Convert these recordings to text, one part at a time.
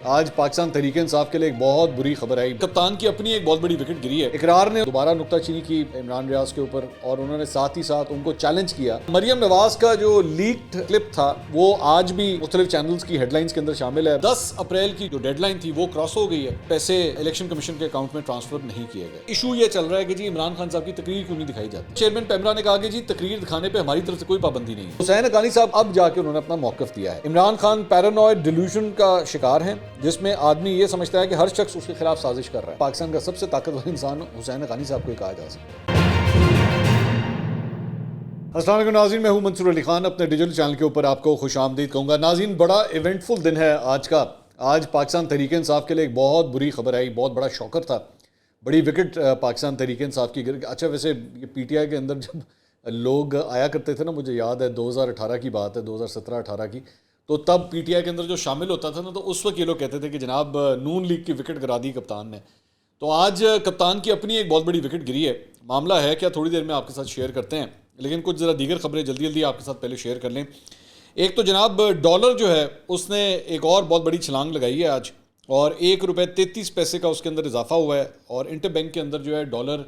آج پاکستان تحریک انصاف کے لیے ایک بہت بری خبر آئی. کپتان کی اپنی ایک بہت بڑی وکٹ گری ہے. اقرار نے دوبارہ نکتہ چینی کی عمران ریاض کے اوپر اور انہوں نے ساتھ ہی ساتھ ان کو چیلنج کیا. مریم نواز کا جو لیکڈ کلپ تھا وہ آج بھی مختلف چینلز کی ہیڈ لائنز کے اندر شامل ہے. 10 اپریل کی جو ڈیڈ لائن تھی وہ کراس ہو گئی ہے. پیسے الیکشن کمیشن کے اکاؤنٹ میں ٹرانسفر نہیں کیے گئے. ایشو یہ چل رہا ہے کہ جی عمران خان صاحب کی تقریر کیوں نہیں دکھائی جاتی. چیئرمین پیمرا نے کہا کہ جی تقریر دکھانے پہ ہماری طرف سے کوئی پابندی نہیں ہے. حسین حقانی صاحب اب جا کے انہوں نے اپنا موقف دیا ہے. عمران خان پیرانوئڈ ڈیلیوژن کا شکار ہیں جس میں آدمی یہ سمجھتا ہے کہ ہر شخص اس کے خلاف سازش کر رہا ہے. پاکستان کا سب سے طاقتور انسان حسین حقانی صاحب کو کہا جا سکتا ہے. السلام علیکم ناظرین، میں ہوں منصور علی خان. اپنے ڈیجیٹل چینل کے اوپر آپ کو خوش آمدید کہوں گا. ناظرین، بڑا ایونٹ فل دن ہے آج کا. آج پاکستان تحریک انصاف کے لیے ایک بہت بری خبر آئی. بہت بڑا شوکر تھا. بڑی وکٹ پاکستان تحریک انصاف کی گر. اچھا ویسے یہ پی ٹی آئی کے اندر جب لوگ آیا کرتے تھے نا، مجھے یاد ہے 2018 کی بات ہے، 2017-18 کی، تو تب پی ٹی آئی کے اندر جو شامل ہوتا تھا نا تو اس وقت یہ لوگ کہتے تھے کہ جناب نون لیگ کی وکٹ گرا دی کپتان نے. تو آج کپتان کی اپنی ایک بہت بڑی وکٹ گری ہے. معاملہ ہے کیا تھوڑی دیر میں آپ کے ساتھ شیئر کرتے ہیں، لیکن کچھ ذرا دیگر خبریں جلدی جلدی آپ کے ساتھ پہلے شیئر کر لیں. ایک تو جناب ڈالر جو ہے اس نے ایک اور بہت بڑی چھلانگ لگائی ہے آج، اور 1 روپے 33 پیسے کا اس کے اندر اضافہ ہوا ہے. اور انٹر بینک کے اندر جو ہے ڈالر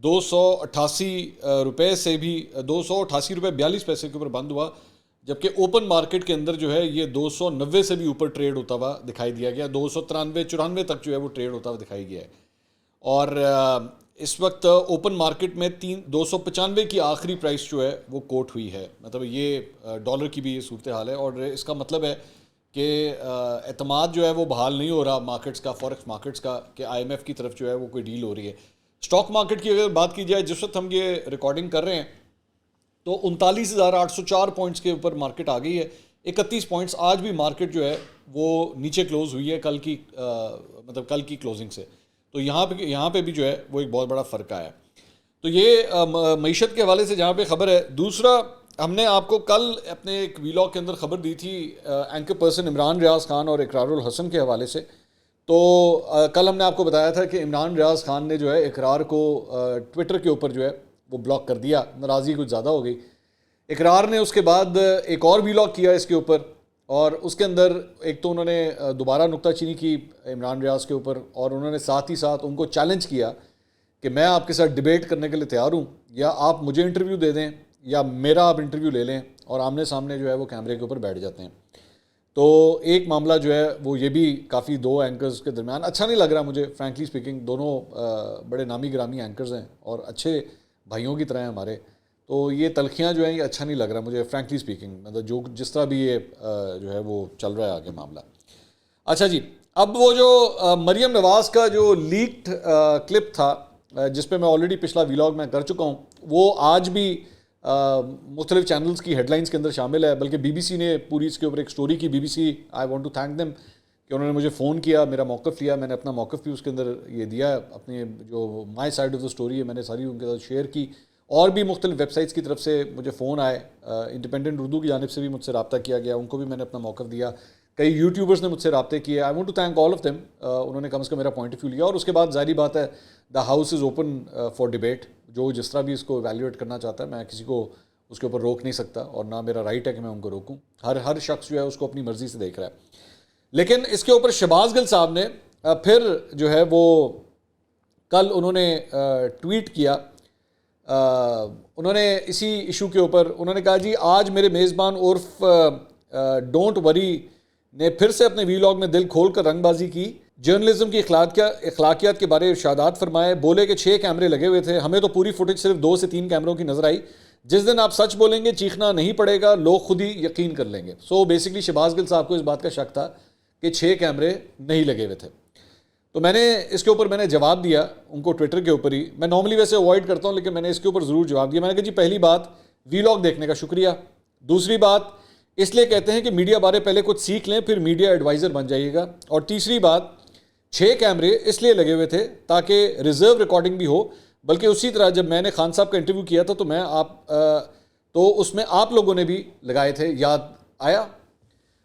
288 روپے سے بھی 288 روپے 42 پیسے کے اوپر بند ہوا، جبکہ اوپن مارکیٹ کے اندر جو ہے یہ 290 سے بھی اوپر ٹریڈ ہوتا ہوا دکھائی دیا گیا. 293-94 تک جو ہے وہ ٹریڈ ہوتا ہوا دکھائی گیا ہے. اور اس وقت اوپن مارکیٹ میں 295 کی آخری پرائس جو ہے وہ کوٹ ہوئی ہے. مطلب یہ ڈالر کی بھی یہ صورتحال ہے، اور اس کا مطلب ہے کہ اعتماد جو ہے وہ بحال نہیں ہو رہا مارکیٹس کا، فوریکس مارکیٹس کا، کہ آئی ایم ایف کی طرف جو ہے وہ کوئی ڈیل ہو رہی ہے. اسٹاک مارکیٹ کی اگر بات کی جائے، جس وقت ہم یہ ریکارڈنگ کر رہے ہیں تو 39,804 پوائنٹس کے اوپر مارکیٹ آ گئی ہے. 31 پوائنٹس آج بھی مارکیٹ جو ہے وہ نیچے کلوز ہوئی ہے کل کی کلوزنگ سے. تو یہاں پہ بھی جو ہے وہ ایک بہت بڑا فرق آیا ہے. تو یہ معیشت کے حوالے سے جہاں پہ خبر ہے. دوسرا، ہم نے آپ کو کل اپنے ایک ویلاگ کے اندر خبر دی تھی اینکر پرسن عمران ریاض خان اور اقرار الحسن کے حوالے سے. تو کل ہم نے آپ کو بتایا تھا کہ عمران ریاض خان نے جو ہے اقرار کو ٹویٹر کے اوپر جو ہے وہ بلاک کر دیا. ناراضگی کچھ زیادہ ہو گئی. اقرار نے اس کے بعد ایک اور ویلاگ کیا اس کے اوپر، اور اس کے اندر ایک تو انہوں نے دوبارہ نکتہ چینی کی عمران ریاض کے اوپر، اور انہوں نے ساتھ ہی ساتھ ان کو چیلنج کیا کہ میں آپ کے ساتھ ڈیبیٹ کرنے کے لیے تیار ہوں، یا آپ مجھے انٹرویو دے دیں یا میرا آپ انٹرویو لے لیں، اور آمنے سامنے جو ہے وہ کیمرے کے اوپر بیٹھ جاتے ہیں. تو ایک معاملہ جو ہے وہ یہ بھی کافی دو اینکرز کے درمیان اچھا نہیں لگ رہا مجھے، فرینکلی اسپیکنگ. دونوں بڑے نامی گرامی اینکرز ہیں اور اچھے بھائیوں کی طرح ہیں ہمارے. تو یہ تلخیاں جو ہیں یہ اچھا نہیں لگ رہا مجھے، فرینکلی اسپیکنگ. مطلب جس طرح بھی یہ جو ہے وہ چل رہا ہے آگے معاملہ. اچھا جی، اب وہ جو مریم نواز کا جو لیکڈ کلپ تھا جس پہ میں آلریڈی پچھلا ویلاگ میں کر چکا ہوں، وہ آج بھی مختلف چینلز کی ہیڈ لائنز کے اندر شامل ہے. بلکہ بی بی سی نے پوری اس کے اوپر ایک سٹوری کی. B B C, I want to thank them کہ انہوں نے مجھے فون کیا، میرا موقف لیا. میں نے اپنا موقف بھی اس کے اندر یہ دیا، اپنے جو my side of the story ہے میں نے ساری ان کے ساتھ شیئر کی. اور بھی مختلف ویب سائٹس کی طرف سے مجھے فون آئے، انڈیپینڈنٹ اردو کی جانب سے بھی مجھ سے رابطہ کیا گیا، ان کو بھی میں نے اپنا موقف دیا. کئی یوٹیوبرز نے مجھ سے رابطے کیے. I want to thank all of them. انہوں نے کم از کم میرا پوائنٹ آف ویو لیا. اور اس کے بعد ظاہری بات ہے the house is open for debate. جو جس طرح بھی اس کو ایویلیویٹ کرنا چاہتا ہے، میں کسی کو اس کے اوپر روک نہیں سکتا، اور نہ میرا رائٹ ہے کہ میں ان کو روکوں. ہر شخص جو ہے اس کو اپنی مرضی سے دیکھ رہا ہے. لیکن اس کے اوپر شہباز گل صاحب نے پھر جو ہے وہ کل انہوں نے ٹویٹ کیا. انہوں نے اسی ایشو کے اوپر انہوں نے کہا جی آج میرے میزبان عرف ڈونٹ وری نے پھر سے اپنے ویلاگ میں دل کھول کر رنگ بازی کی. جرنلزم کی اخلاقیات کے بارے ارشادات فرمائے. بولے کہ 6 کیمرے لگے ہوئے تھے، ہمیں تو پوری فوٹیج صرف 2 سے 3 کیمروں کی نظر آئی. جس دن آپ سچ بولیں گے چیخنا نہیں پڑے گا، لوگ خود ہی یقین کر لیں گے. سو بیسکلی شہباز گل صاحب کو اس بات کا شک تھا کہ 6 کیمرے نہیں لگے ہوئے تھے. تو میں نے اس کے اوپر میں نے جواب دیا ان کو ٹویٹر کے اوپر ہی. میں نارملی ویسے اوائڈ کرتا ہوں، لیکن میں نے اس کے اوپر ضرور جواب دیا. میں نے کہا جی پہلی بات ویلاگ دیکھنے کا شکریہ. دوسری بات اس لیے کہتے ہیں کہ میڈیا بارے پہلے کچھ سیکھ لیں پھر میڈیا ایڈوائزر بن جائیے گا. اور تیسری بات 6 کیمرے اس لیے لگے ہوئے تھے تاکہ ریزرو ریکارڈنگ بھی ہو. بلکہ اسی طرح جب میں نے خان صاحب کا انٹرویو کیا تھا تو اس میں آپ لوگوں نے بھی لگائے تھے، یاد آیا.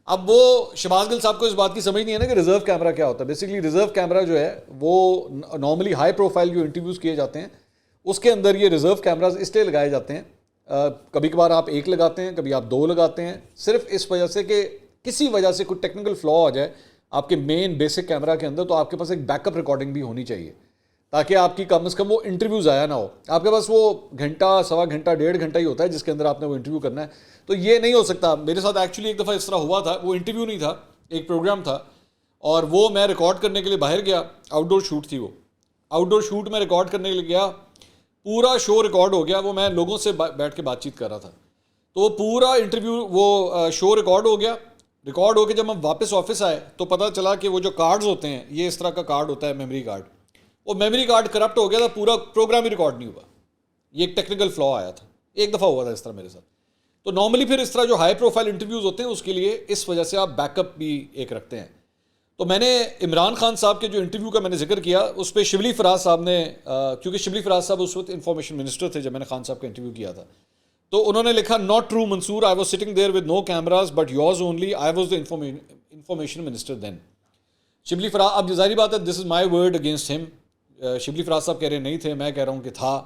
اب وہ شہباز گل صاحب کو اس بات کی سمجھ نہیں ہے نا کہ ریزرو کیمرہ کیا ہوتا ہے. بیسکلی ریزرو کیمرہ جو ہے وہ نارملی ہائی پروفائل جو انٹرویوز کیے جاتے ہیں اس کے اندر یہ ریزرو کیمراز اس لیے لگائے جاتے ہیں. کبھی کبھار آپ 1 لگاتے ہیں، کبھی آپ 2 لگاتے ہیں، صرف اس وجہ سے کہ کسی وجہ سے کوئی ٹیکنیکل فلا ہو جائے، آپ کے مین بیسک کیمرہ کے اندر، تو آپ کے پاس ایک بیک اپ ریکارڈنگ بھی ہونی چاہیے تاکہ آپ کی کم از کم وہ انٹرویو ضائع نہ ہو. آپ کے پاس وہ گھنٹہ، سوا گھنٹہ، 1.5 گھنٹہ ہی ہوتا ہے جس کے اندر آپ نے وہ انٹرویو کرنا ہے. تو یہ نہیں ہو سکتا. میرے ساتھ ایکچولی ایک دفعہ اس طرح ہوا تھا، وہ انٹرویو نہیں تھا، ایک پروگرام تھا، اور وہ میں ریکارڈ کرنے کے لیے باہر گیا. آؤٹ ڈور شوٹ تھی، وہ آؤٹ ڈور شوٹ میں ریکارڈ کرنے کے لیے گیا. پورا شو ریکارڈ ہو گیا. وہ میں لوگوں سے بیٹھ کے بات چیت کر رہا تھا، تو وہ پورا انٹرویو، وہ شو ریکارڈ ہو گیا. ریکارڈ ہو کے جب ہم واپس آفس آئے تو پتہ چلا کہ وہ جو کارڈز ہوتے ہیں، یہ اس طرح کا کارڈ ہوتا ہے میموری کارڈ، وہ میموری کارڈ کرپٹ ہو گیا تھا، پورا پروگرام ہی ریکارڈ نہیں ہوا. یہ ایک ٹیکنیکل فلا آیا تھا، ایک دفعہ ہوا تھا اس طرح میرے ساتھ. تو نارملی پھر اس طرح جو ہائی پروفائل انٹرویوز ہوتے ہیں اس کے لیے اس وجہ سے آپ بیک اپ بھی ایک رکھتے ہیں. تو میں نے عمران خان صاحب کے جو انٹرویو کا میں نے ذکر کیا، اس پہ شبلی فراز صاحب نے، کیونکہ شبلی فراز صاحب اس وقت انفارمیشن منسٹر تھے جب میں نے خان صاحب کا انٹرویو کیا تھا، تو انہوں نے لکھا not true Mansoor, I was sitting there with no cameras but yours only, I was the information minister then. Shibli Faraz, اب ظاہری بات ہے دس از مائی ورڈ اگینسٹ ہم. شبلی فراز صاحب کہہ رہے نہیں تھے، میں کہہ رہا ہوں کہ تھا.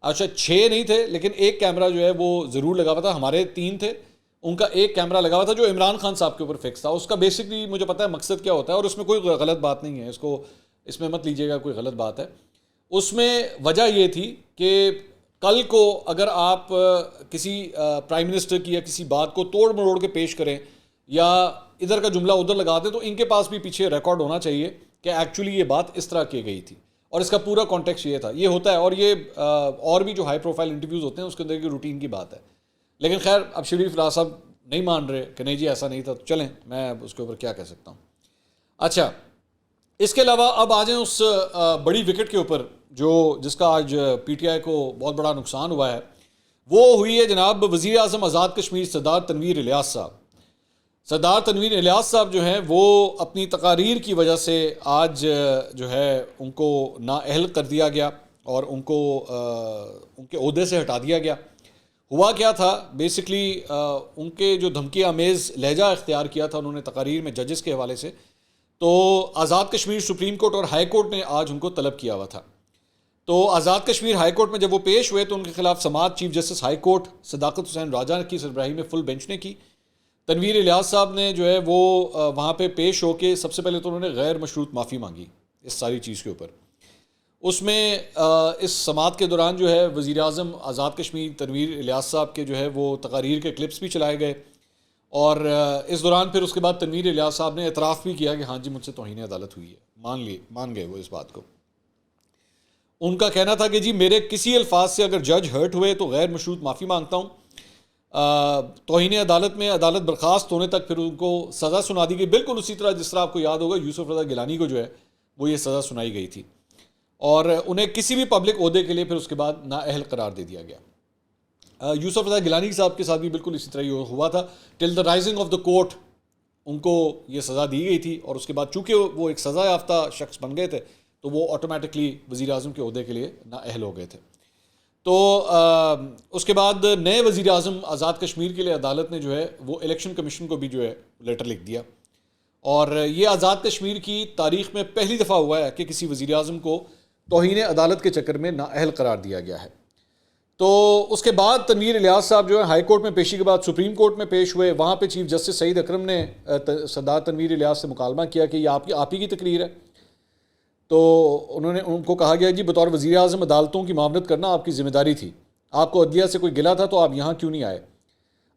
اچھا 6 نہیں تھے، لیکن ایک کیمرہ جو ہے وہ ضرور لگا ہوا تھا. ہمارے 3 تھے، ان کا ایک کیمرہ لگا ہوا تھا جو عمران خان صاحب کے اوپر فکس تھا. اس کا بیسکلی مجھے پتا ہے مقصد کیا ہوتا ہے، اور اس میں کوئی غلط بات نہیں ہے، اس میں مت لیجیے گا کوئی غلط بات ہے. اس میں وجہ یہ تھی کہ کل کو اگر آپ کسی پرائم منسٹر کی یا کسی بات کو توڑ مروڑ کے پیش کریں یا ادھر کا جملہ ادھر لگا دیں، تو ان کے پاس بھی پیچھے ریکارڈ ہونا چاہیے کہ ایکچولی یہ بات اس طرح کی گئی تھی اور اس کا پورا کانٹیکسٹ یہ تھا. یہ ہوتا ہے، اور یہ اور بھی جو ہائی پروفائل انٹرویوز ہوتے ہیں اس کے اندر کی روٹین کی بات ہے. لیکن خیر اب شبلی فراز صاحب نہیں مان رہے کہ نہیں جی ایسا نہیں تھا، تو چلیں میں اس کے اوپر کیا کہہ سکتا ہوں. اچھا، اس کے علاوہ اب آ جائیں اس بڑی وکٹ کے اوپر جس کا آج پی ٹی آئی کو بہت بڑا نقصان ہوا ہے. وہ ہوئی ہے جناب وزیر اعظم آزاد کشمیر سردار تنویر الیاس صاحب. سردار تنویر الیاس صاحب جو ہیں وہ اپنی تقاریر کی وجہ سے آج جو ہے ان کو نااہل کر دیا گیا اور ان کو ان کے عہدے سے ہٹا دیا گیا. ہوا کیا تھا بیسکلی، ان کے جو دھمکی آمیز لہجہ اختیار کیا تھا انہوں نے تقاریر میں ججز کے حوالے سے، تو آزاد کشمیر سپریم کورٹ اور ہائی کورٹ نے آج ان کو طلب کیا ہوا تھا. تو آزاد کشمیر ہائی کورٹ میں جب وہ پیش ہوئے تو ان کے خلاف سماعت چیف جسٹس ہائی کورٹ صداقت حسین راجہ کی سربراہی میں فل بینچ نے کی. تنویر الیاس صاحب نے جو ہے وہ وہاں پہ پیش ہو کے سب سے پہلے تو انہوں نے غیر مشروط معافی مانگی اس ساری چیز کے اوپر. اس میں اس سماعت کے دوران جو ہے وزیر اعظم آزاد کشمیر تنویر الیاس صاحب کے جو ہے وہ تقاریر کے کلپس بھی چلائے گئے، اور اس دوران پھر اس کے بعد تنویر الیاس صاحب نے اعتراف بھی کیا کہ ہاں جی مجھ سے توہین عدالت ہوئی ہے. مان گئے وہ اس بات کو. ان کا کہنا تھا کہ جی میرے کسی الفاظ سے اگر جج ہرٹ ہوئے تو غیر مشروط معافی مانگتا ہوں. توہین عدالت میں عدالت برخاست ہونے تک پھر ان کو سزا سنا دی گئی، بالکل اسی طرح جس طرح آپ کو یاد ہوگا یوسف رضا گیلانی کو جو ہے وہ یہ سزا سنائی گئی تھی، اور انہیں کسی بھی پبلک عہدے کے لیے پھر اس کے بعد نااہل قرار دے دیا گیا. یوسف رضا گیلانی صاحب کے ساتھ بھی بالکل اسی طرح یہ ہوا تھا. Till the rising of the court ان کو یہ سزا دی گئی تھی، اور اس کے بعد چونکہ وہ ایک سزا یافتہ شخص بن گئے تھے تو وہ آٹومیٹکلی وزیر اعظم کے عہدے کے لیے نااہل ہو گئے تھے. تو اس کے بعد نئے وزیر اعظم آزاد کشمیر کے لیے عدالت نے جو ہے وہ الیکشن کمیشن کو بھی جو ہے لیٹر لکھ دیا، اور یہ آزاد کشمیر کی تاریخ میں پہلی دفعہ ہوا ہے کہ کسی وزیر اعظم کو توہین عدالت کے چکر میں نااہل قرار دیا گیا ہے. تو اس کے بعد تنویر الیاس صاحب جو ہے ہائی کورٹ میں پیشی کے بعد سپریم کورٹ میں پیش ہوئے. وہاں پہ چیف جسٹس سعید اکرم نے سردار تنویر الیاس سے مکالمہ کیا کہ یہ آپ ہی کی تقریر ہے. تو ان کو کہا گیا جی بطور وزیر اعظم عدالتوں کی معاونت کرنا آپ کی ذمہ داری تھی، آپ کو عدلیہ سے کوئی گلہ تھا تو آپ یہاں کیوں نہیں آئے؟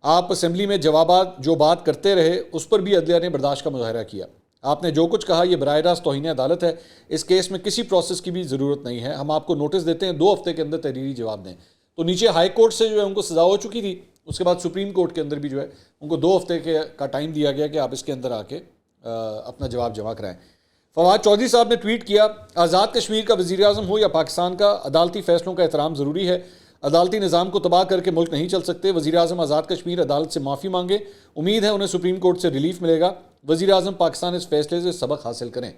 آپ اسمبلی میں جوابات جو بات کرتے رہے اس پر بھی عدلیہ نے برداشت کا مظاہرہ کیا. آپ نے جو کچھ کہا یہ براہ راست توہین عدالت ہے، اس کیس میں کسی پروسیس کی بھی ضرورت نہیں ہے، ہم آپ کو نوٹس دیتے ہیں 2 ہفتے کے اندر تحریری جواب دیں. تو نیچے ہائی کورٹ سے جو ہے ان کو سزا ہو چکی تھی، اس کے بعد سپریم کورٹ کے اندر بھی جو ہے ان کو 2 ہفتے کا ٹائم دیا گیا کہ آپ اس کے اندر آ کے اپنا جواب جمع کرائیں. فواد چودھری صاحب نے ٹویٹ کیا، آزاد کشمیر کا وزیر اعظم ہو یا پاکستان کا، عدالتی فیصلوں کا احترام ضروری ہے، عدالتی نظام کو تباہ کر کے ملک نہیں چل سکتے. وزیر اعظم آزاد کشمیر عدالت سے معافی مانگے، امید ہے انہیں سپریم کورٹ سے ریلیف ملے گا. وزیر اعظم پاکستان اس فیصلے سے سبق حاصل کریں.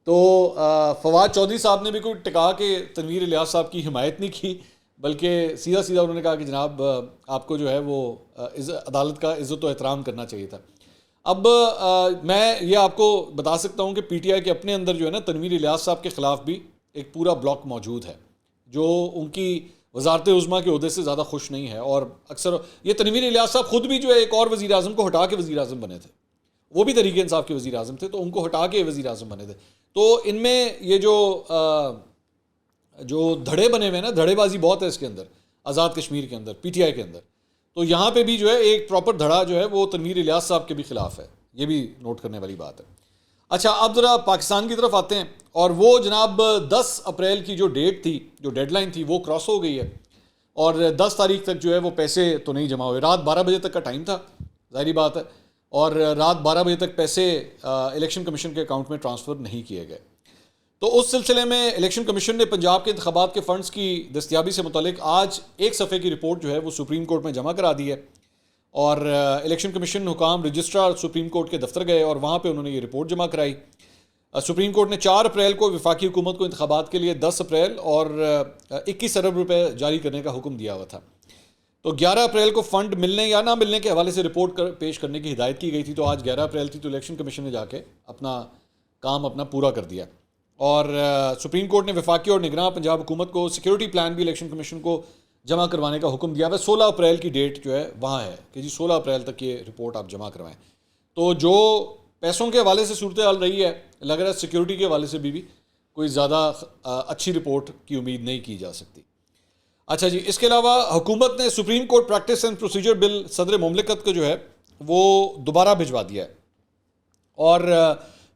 تو فواد چودھری صاحب نے بھی کوئی ٹکا کے تنویر الیاس صاحب کی حمایت نہیں کی، بلکہ سیدھا انہوں نے کہا کہ جناب آپ کو جو ہے وہ عدالت کا عزت و احترام کرنا چاہیے تھا. اب میں یہ آپ کو بتا سکتا ہوں کہ پی ٹی آئی کے اپنے اندر جو ہے نا تنویر الیاس صاحب کے خلاف بھی ایک پورا بلاک موجود ہے جو ان کی وزارت عظمیٰ کے عہدے سے زیادہ خوش نہیں ہے. اور اکثر یہ تنویر الیاس صاحب خود بھی جو ہے ایک اور وزیر اعظم کو ہٹا کے وزیر اعظم بنے تھے، وہ بھی تحریک انصاف کے وزیر اعظم تھے، تو ان کو ہٹا کے وزیر اعظم بنے تھے. تو ان میں یہ جو دھڑے بنے ہوئے ہیں نا، دھڑے بازی بہت ہے اس کے اندر، آزاد کشمیر کے اندر، پی ٹی آئی کے اندر. تو یہاں پہ بھی جو ہے ایک پراپر دھڑا جو ہے وہ تنویر الیاس صاحب کے بھی خلاف ہے، یہ بھی نوٹ کرنے والی بات ہے. اچھا اب ذرا پاکستان کی طرف آتے ہیں، اور وہ جناب 10 اپریل کی جو ڈیٹ تھی، جو ڈیڈ لائن تھی، وہ کراس ہو گئی ہے، اور 10 تاریخ تک جو ہے وہ پیسے تو نہیں جمع ہوئے. رات 12 بجے تک کا ٹائم تھا، ظاہری بات ہے، اور رات 12 بجے تک پیسے الیکشن کمیشن کے اکاؤنٹ میں ٹرانسفر نہیں کیے گئے. تو اس سلسلے میں الیکشن کمیشن نے پنجاب کے انتخابات کے فنڈز کی دستیابی سے متعلق آج ایک صفحے کی رپورٹ جو ہے وہ سپریم کورٹ میں جمع کرا دی ہے، اور الیکشن کمیشن حکام رجسٹرار سپریم کورٹ کے دفتر گئے اور وہاں پہ انہوں نے یہ رپورٹ جمع کرائی. سپریم کورٹ نے 4 اپریل کو وفاقی حکومت کو انتخابات کے لیے 10 اپریل اور 21 ارب روپے جاری کرنے کا حکم دیا ہوا تھا. تو 11 اپریل کو فنڈ ملنے یا نہ ملنے کے حوالے سے رپورٹ پیش کرنے کی ہدایت کی گئی تھی. تو آج 11 اپریل تھی، تو الیکشن کمیشن نے جا کے اپنا کام پورا کر دیا، اور سپریم کورٹ نے وفاقی اور نگراں پنجاب حکومت کو سیکیورٹی پلان بھی الیکشن کمیشن کو جمع کروانے کا حکم دیا ہوا ہے. 16 اپریل کی ڈیٹ جو ہے وہاں ہے کہ جی 16 اپریل تک یہ رپورٹ آپ جمع کروائیں. تو جو پیسوں کے حوالے سے صورتحال رہی ہے، لگ رہا ہے سیکیورٹی کے حوالے سے بھی کوئی زیادہ اچھی رپورٹ کی امید نہیں کی جا سکتی. اچھا جی، اس کے علاوہ حکومت نے supreme court practice and procedure bill صدر مملکت کو جو ہے وہ دوبارہ بھجوا دیا ہے، اور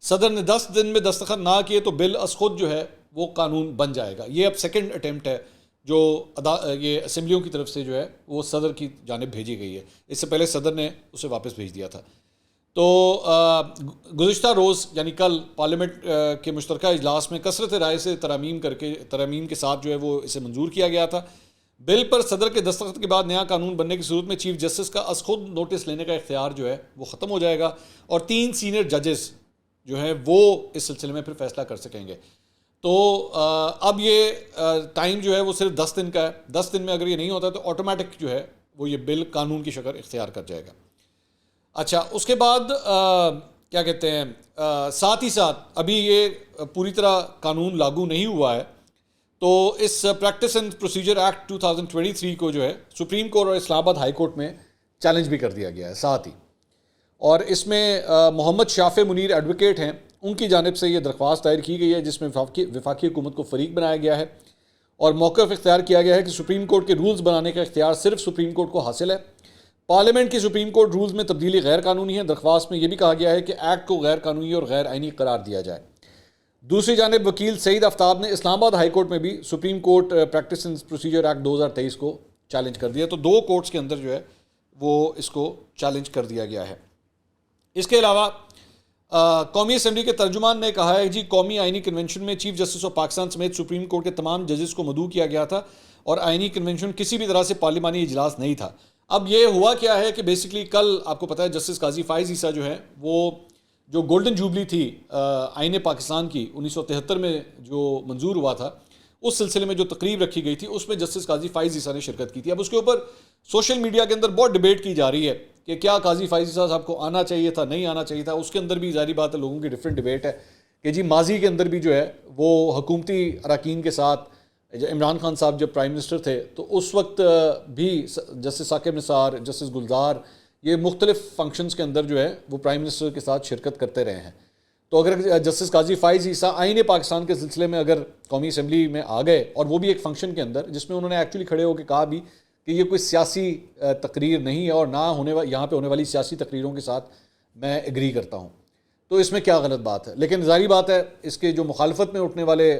صدر نے 10 دن میں دستخط نہ کیے تو بل از خود جو ہے وہ قانون بن جائے گا. یہ اب سیکنڈ اٹیمپٹ ہے جو یہ اسمبلیوں کی طرف سے جو ہے وہ صدر کی جانب بھیجی گئی ہے. اس سے پہلے صدر نے اسے واپس بھیج دیا تھا. تو گزشتہ روز یعنی کل پارلیمنٹ کے مشترکہ اجلاس میں کثرت رائے سے ترامیم کے ساتھ جو ہے وہ اسے منظور کیا گیا تھا. بل پر صدر کے دستخط کے بعد نیا قانون بننے کی صورت میں چیف جسٹس کا از خود نوٹس لینے کا اختیار جو ہے وہ ختم ہو جائے گا، اور 3 سینئر ججز جو ہیں وہ اس سلسلے میں پھر فیصلہ کر سکیں گے. تو اب یہ ٹائم جو ہے وہ صرف 10 دن کا ہے. 10 دن میں اگر یہ نہیں ہوتا تو آٹومیٹک جو ہے وہ یہ بل قانون کی شکل اختیار کر جائے گا. اچھا، اس کے بعد کیا کہتے ہیں، ساتھ ہی ساتھ ابھی یہ پوری طرح قانون لاگو نہیں ہوا ہے، تو اس پریکٹس اینڈ پروسیجر ایکٹ 2023 کو جو ہے سپریم کورٹ اور اسلام آباد ہائی کورٹ میں چیلنج بھی کر دیا گیا ہے ساتھ ہی. اور اس میں محمد شافع منیر ایڈوکیٹ ہیں، ان کی جانب سے یہ درخواست دائر کی گئی ہے جس میں وفاقی حکومت کو فریق بنایا گیا ہے، اور موقف اختیار کیا گیا ہے کہ سپریم کورٹ کے رولز بنانے کا اختیار صرف سپریم کورٹ کو حاصل ہے. پارلیمنٹ کی سپریم کورٹ رولز میں تبدیلی غیر قانونی ہے. درخواست میں یہ بھی کہا گیا ہے کہ ایکٹ کو غیر قانونی اور غیر آئینی قرار دیا جائے. دوسری جانب وکیل سعید آفتاب نے اسلام آباد ہائی کورٹ میں بھی supreme court practice and procedure act 2023 کو چیلنج کر دیا. تو 2 کورٹس کے اندر جو ہے وہ اس کو چیلنج کر دیا گیا ہے. اس کے علاوہ قومی اسمبلی کے ترجمان نے کہا ہے جی قومی آئینی کنونشن میں چیف جسٹس آف پاکستان سمیت سپریم کورٹ کے تمام ججز کو مدعو کیا گیا تھا، اور آئینی کنونشن کسی بھی طرح سے پارلیمانی اجلاس نہیں تھا. اب یہ ہوا کیا ہے کہ بیسکلی کل آپ کو پتہ ہے جسٹس قاضی فائز عیسیٰ جو ہے وہ جو گولڈن جوبلی تھی آئین پاکستان کی 1973 میں جو منظور ہوا تھا، اس سلسلے میں جو تقریب رکھی گئی تھی اس میں جسٹس قاضی فائز عیسیٰ نے شرکت کی تھی. اب اس کے اوپر سوشل میڈیا کے اندر بہت ڈیبیٹ کی جا رہی ہے کہ کیا قاضی فائز عیسیٰ صاحب کو آنا چاہیے تھا، نہیں آنا چاہیے تھا. اس کے اندر بھی ظاہری بات ہے لوگوں کی ڈفرینٹ ڈیبیٹ ہے کہ جی ماضی کے اندر بھی جو ہے وہ حکومتی اراکین کے ساتھ عمران خان صاحب جب پرائم منسٹر تھے تو اس وقت بھی جسٹس ثاقب نثار، جسٹس گلزار، یہ مختلف فنکشنز کے اندر جو ہے وہ پرائم منسٹر کے ساتھ شرکت کرتے رہے ہیں. تو اگر جسٹس قاضی فائز عیسیٰ آئین پاکستان کے سلسلے میں اگر قومی اسمبلی میں آ گئے، اور وہ بھی ایک فنکشن کے اندر جس میں انہوں نے ایکچولی کھڑے ہو کے کہا بھی کہ یہ کوئی سیاسی تقریر نہیں ہے اور نہ یہاں پہ ہونے والی سیاسی تقریروں کے ساتھ میں ایگری کرتا ہوں، تو اس میں کیا غلط بات ہے. لیکن ظاہری بات ہے اس کے جو مخالفت میں اٹھنے والے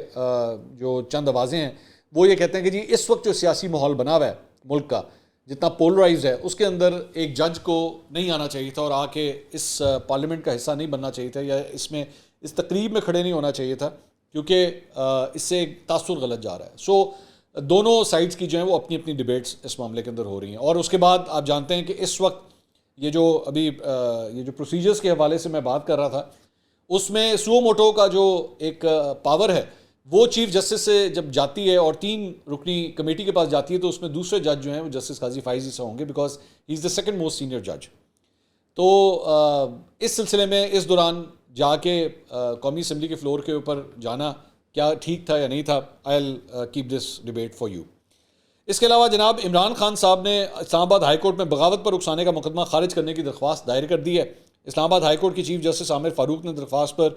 جو چند آوازیں ہیں وہ یہ کہتے ہیں کہ جی اس وقت جو سیاسی ماحول بنا ہوا ہے ملک کا، جتنا پولرائزڈ ہے، اس کے اندر ایک جج کو نہیں آنا چاہیے تھا اور آ کے اس پارلیمنٹ کا حصہ نہیں بننا چاہیے تھا، یا اس میں اس تقریب میں کھڑے نہیں ہونا چاہیے تھا، کیونکہ اس سے ایک تاثر غلط جا رہا ہے. سو دونوں سائڈز کی جو ہیں وہ اپنی اپنی ڈیبیٹس اس معاملے کے اندر ہو رہی ہیں. اور اس کے بعد آپ جانتے ہیں کہ اس وقت یہ جو ابھی یہ جو پروسیجرز کے حوالے سے میں بات کر رہا تھا، اس میں سو موٹو کا جو ایک پاور ہے وہ چیف جسٹس سے جب جاتی ہے اور 3 رکنی کمیٹی کے پاس جاتی ہے تو اس میں دوسرے جج جو ہیں وہ جسٹس قاضی فائز عیسیٰ ہوں گے، because he is the second most senior جج. تو اس سلسلے میں اس دوران جا کے قومی اسمبلی کے فلور کے اوپر جانا کیا ٹھیک تھا یا نہیں تھا. I will keep this debate for you. اس کے علاوہ جناب عمران خان صاحب نے اسلام آباد ہائی کورٹ میں بغاوت پر اکسانے کا مقدمہ خارج کرنے کی درخواست دائر کر دی ہے. اسلام آباد ہائی کورٹ کی چیف جسٹس عامر فاروق نے درخواست پر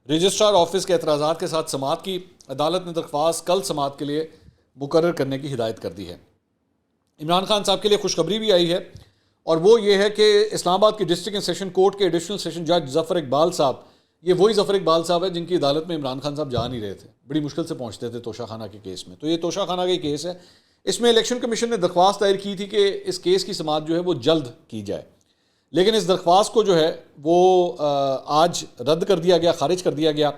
رجسٹرار آفس کے اعتراضات کے ساتھ سماعت کی. عدالت نے درخواست کل سماعت کے لیے مقرر کرنے کی ہدایت کر دی ہے. عمران خان صاحب کے لیے خوشخبری بھی آئی ہے اور وہ یہ ہے کہ اسلام آباد کی ڈسٹرکٹ اینڈ سیشن کورٹ کے ایڈیشنل سیشن جج ظفر اقبال صاحب، یہ وہی ظفر اقبال صاحب ہے جن کی عدالت میں عمران خان صاحب جا نہیں رہے تھے، بڑی مشکل سے پہنچتے تھے توشہ خانہ کے کیس میں. تو یہ توشہ خانہ کا ہی کیس ہے. اس میں الیکشن کمیشن نے درخواست دائر کی تھی کہ اس کیس کی سماعت جو ہے وہ جلد کی جائے، لیکن اس درخواست کو جو ہے وہ آج رد کر دیا گیا، خارج کر دیا گیا.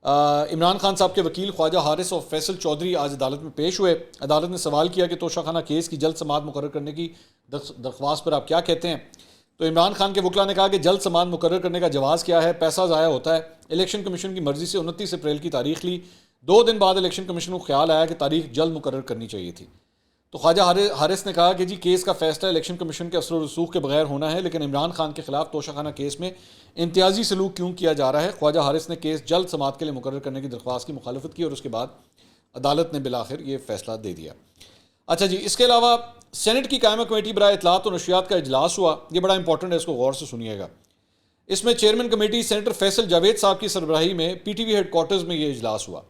عمران خان صاحب کے وکیل خواجہ حارث اور فیصل چودھری آج عدالت میں پیش ہوئے. عدالت نے سوال کیا کہ توشہ خانہ کیس کی جلد سماعت مقرر کرنے کی درخواست پر آپ کیا کہتے ہیں؟ تو عمران خان کے وکلاء نے کہا کہ جلد سماعت مقرر کرنے کا جواز کیا ہے، پیسہ ضائع ہوتا ہے. الیکشن کمیشن کی مرضی سے 29 اپریل کی تاریخ لی. 2 دن بعد الیکشن کمیشن کو خیال آیا کہ تاریخ جلد مقرر کرنی چاہیے تھی. تو خواجہ حارث نے کہا کہ جی کیس کا فیصلہ الیکشن کمیشن کے اثر و رسوخ کے بغیر ہونا ہے، لیکن عمران خان کے خلاف توشہ خانہ کیس میں امتیازی سلوک کیوں کیا جا رہا ہے؟ خواجہ حارث نے کیس جلد سماعت کے لیے مقرر کرنے کی درخواست کی مخالفت کی اور اس کے بعد عدالت نے بالآخر یہ فیصلہ دے دیا. اچھا جی، اس کے علاوہ سینٹ کی قائمہ کمیٹی برائے اطلاعات و نشریات کا اجلاس ہوا. یہ بڑا امپورٹنٹ ہے، اس کو غور سے سنیے گا. اس میں chairman committee senator Faisal Javed صاحب کی سربراہی میں P T V headquarters میں یہ اجلاس ہوا.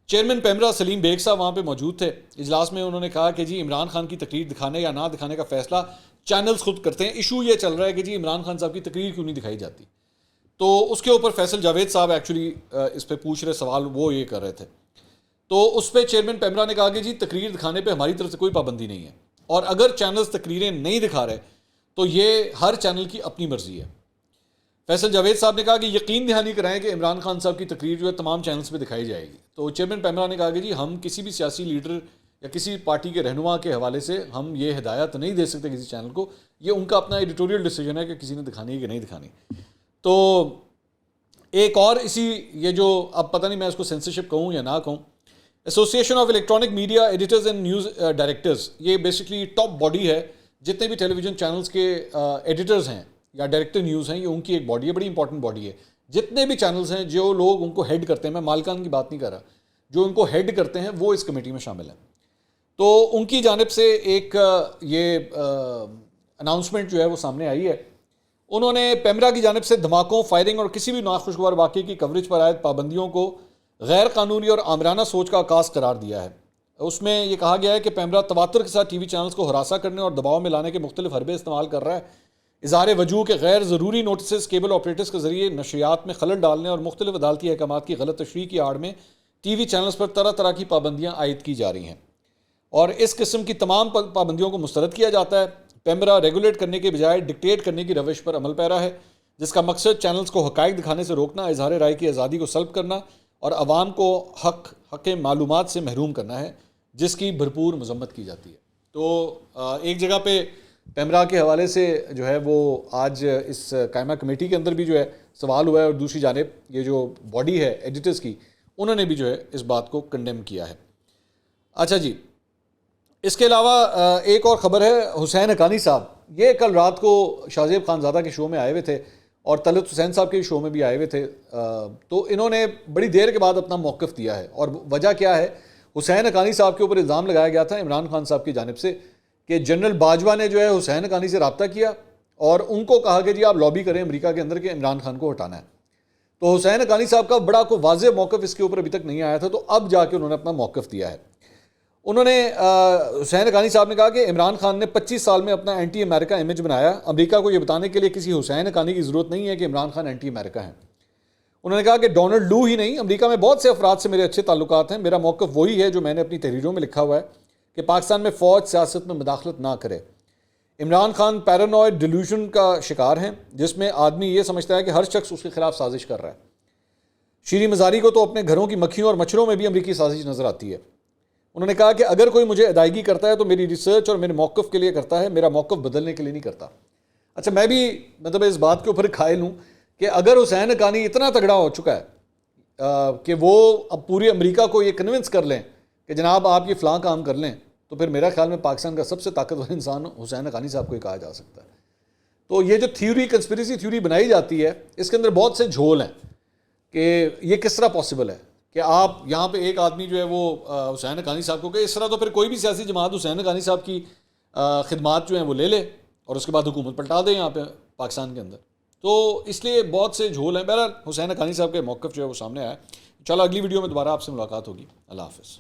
چیئرمین پیمرا سلیم بیگ صاحب وہاں پہ موجود تھے. اجلاس میں انہوں نے کہا کہ جی عمران خان کی تقریر دکھانے یا نہ دکھانے کا فیصلہ چینلز خود کرتے ہیں. ایشو یہ چل رہا ہے کہ جی عمران خان صاحب کی تقریر کیوں نہیں دکھائی جاتی. تو اس کے اوپر فیصل جاوید صاحب ایکچولی اس پہ پوچھ رہے سوال، وہ یہ کر رہے تھے. تو اس پہ چیئرمین پیمرا نے کہا کہ جی تقریر دکھانے پہ ہماری طرف سے کوئی پابندی نہیں ہے، اور اگر چینلز تقریریں نہیں دکھا رہے تو یہ ہر چینل کی اپنی مرضی ہے. فیصل جاوید صاحب نے کہا کہ یقین دہانی کرائیں کہ عمران خان صاحب کی تقریر جو ہے تمام چینلز پہ دکھائی جائے گی. تو چیئرمین پیمرا نے کہا کہ جی ہم کسی بھی سیاسی لیڈر یا کسی پارٹی کے رہنما کے حوالے سے ہم یہ ہدایت نہیں دے سکتے کسی چینل کو، یہ ان کا اپنا ایڈیٹوریل ڈیسیجن ہے کہ کسی نے دکھانی ہے کہ نہیں دکھانی. تو ایک اور اسی یہ جو اب پتہ نہیں میں اس کو سینسرشپ کہوں یا نہ کہوں، association of electronic media editors and news directors, یہ بیسکلی ٹاپ باڈی ہے. جتنے بھی ٹیلی ویژن چینلز کے ایڈیٹرز ہیں یا ڈائریکٹر نیوز ہیں، یہ ان کی ایک باڈی ہے، بڑی امپورٹنٹ باڈی ہے. جتنے بھی چینلز ہیں جو لوگ ان کو ہیڈ کرتے ہیں، میں مالکان کی بات نہیں کر رہا، جو ان کو ہیڈ کرتے ہیں وہ اس کمیٹی میں شامل ہیں. تو ان کی جانب سے ایک یہ اناؤنسمنٹ جو ہے وہ سامنے آئی ہے. انہوں نے پیمرا کی جانب سے دھماکوں، فائرنگ اور کسی بھی ناخوشگوار واقعے کی کوریج پر عائد پابندیوں کو غیر قانونی اور آمرانہ سوچ کا عکاس قرار دیا ہے. اس میں یہ کہا گیا ہے کہ پیمرا تواتر کے ساتھ ٹی وی چینلز کو ہراساں کرنے اور دباؤ میں لانے کے مختلف حربے استعمال کر رہا ہے. اظہار وجوہ کے غیر ضروری نوٹسز کیبل آپریٹرز کے ذریعے نشریات میں خلل ڈالنے اور مختلف عدالتی احکامات کی غلط تشریح کی آڑ میں ٹی وی چینلز پر طرح طرح کی پابندیاں عائد کی جا رہی ہیں، اور اس قسم کی تمام پابندیوں کو مسترد کیا جاتا ہے. پیمرا ریگولیٹ کرنے کے بجائے ڈکٹیٹ کرنے کی روش پر عمل پیرا ہے، جس کا مقصد چینلز کو حقائق دکھانے سے روکنا، اظہار رائے کی آزادی کو سلب کرنا اور عوام کو حق معلومات سے محروم کرنا ہے، جس کی بھرپور مذمت کی جاتی ہے. تو ایک جگہ پہ پیمرا کے حوالے سے جو ہے وہ آج اس قائمہ کمیٹی کے اندر بھی جو ہے سوال ہوا ہے، اور دوسری جانب یہ جو باڈی ہے ایڈیٹرز کی، انہوں نے بھی جو ہے اس بات کو کنڈیم کیا ہے. اچھا جی، اس کے علاوہ ایک اور خبر ہے. حسین حقانی صاحب یہ کل رات کو شاہ زیب خانزادہ کے شو میں آئے ہوئے تھے اور طلعت حسین صاحب کے شو میں بھی آئے ہوئے تھے. تو انہوں نے بڑی دیر کے بعد اپنا موقف دیا ہے، اور وجہ کیا ہے؟ حسین حقانی صاحب کے اوپر الزام لگایا گیا تھا عمران خان صاحب کی جانب سے کہ جنرل باجوہ نے جو ہے حسین حقانی سے رابطہ کیا اور ان کو کہا کہ جی آپ لابی کریں امریکہ کے اندر کہ عمران خان کو ہٹانا ہے. تو حسین حقانی صاحب کا بڑا کوئی واضح موقف اس کے اوپر ابھی تک نہیں آیا تھا، تو اب جا کے انہوں نے اپنا موقف دیا ہے. انہوں نے حسین حقانی صاحب نے کہا کہ عمران خان نے 25 سال میں اپنا اینٹی امریکہ امیج بنایا. امریکہ کو یہ بتانے کے لیے کسی حسین حقانی کی ضرورت نہیں ہے کہ عمران خان اینٹی امریکہ ہیں. انہوں نے کہا کہ ڈونلڈ لو ہی نہیں، امریکہ میں بہت سے افراد سے میرے اچھے تعلقات ہیں. میرا موقف وہی ہے جو میں نے اپنی تحریروں میں لکھا ہوا ہے کہ پاکستان میں فوج سیاست میں مداخلت نہ کرے. عمران خان پیرانوئڈ ڈیلیوژن کا شکار ہیں، جس میں آدمی یہ سمجھتا ہے کہ ہر شخص اس کے خلاف سازش کر رہا ہے. شیریں مزاری کو تو اپنے گھروں کی مکھیوں اور مچھروں میں بھی امریکی سازش نظر آتی ہے. انہوں نے کہا کہ اگر کوئی مجھے ادائیگی کرتا ہے تو میری ریسرچ اور میرے موقف کے لیے کرتا ہے، میرا موقف بدلنے کے لیے نہیں کرتا. اچھا، میں بھی مطلب اس بات کے اوپر قائل ہوں کہ اگر حسین حقانی اتنا تگڑا ہو چکا ہے کہ وہ اب پوری امریکہ کو یہ کنونس کر لیں کہ جناب آپ یہ فلاں کام کر لیں، تو پھر میرا خیال میں پاکستان کا سب سے طاقتور انسان حسین حقانی صاحب کو ہی کہا جا سکتا ہے. تو یہ جو تھیوری، کنسپریسی تھیوری بنائی جاتی ہے، اس کے اندر بہت سے جھول ہیں کہ یہ کس طرح پاسبل ہے کہ آپ یہاں پہ ایک آدمی جو ہے وہ حسین حقانی صاحب کو کہ اس طرح تو پھر کوئی بھی سیاسی جماعت حسین حقانی صاحب کی خدمات جو ہیں وہ لے لے اور اس کے بعد حکومت پلٹا دے یہاں پہ پاکستان کے اندر. تو اس لیے بہت سے جھول ہیں. بہرحال حسین حقانی صاحب کے موقف جو ہے وہ سامنے آیا. انشاءاللہ اگلی ویڈیو میں دوبارہ آپ سے ملاقات ہوگی. اللہ حافظ.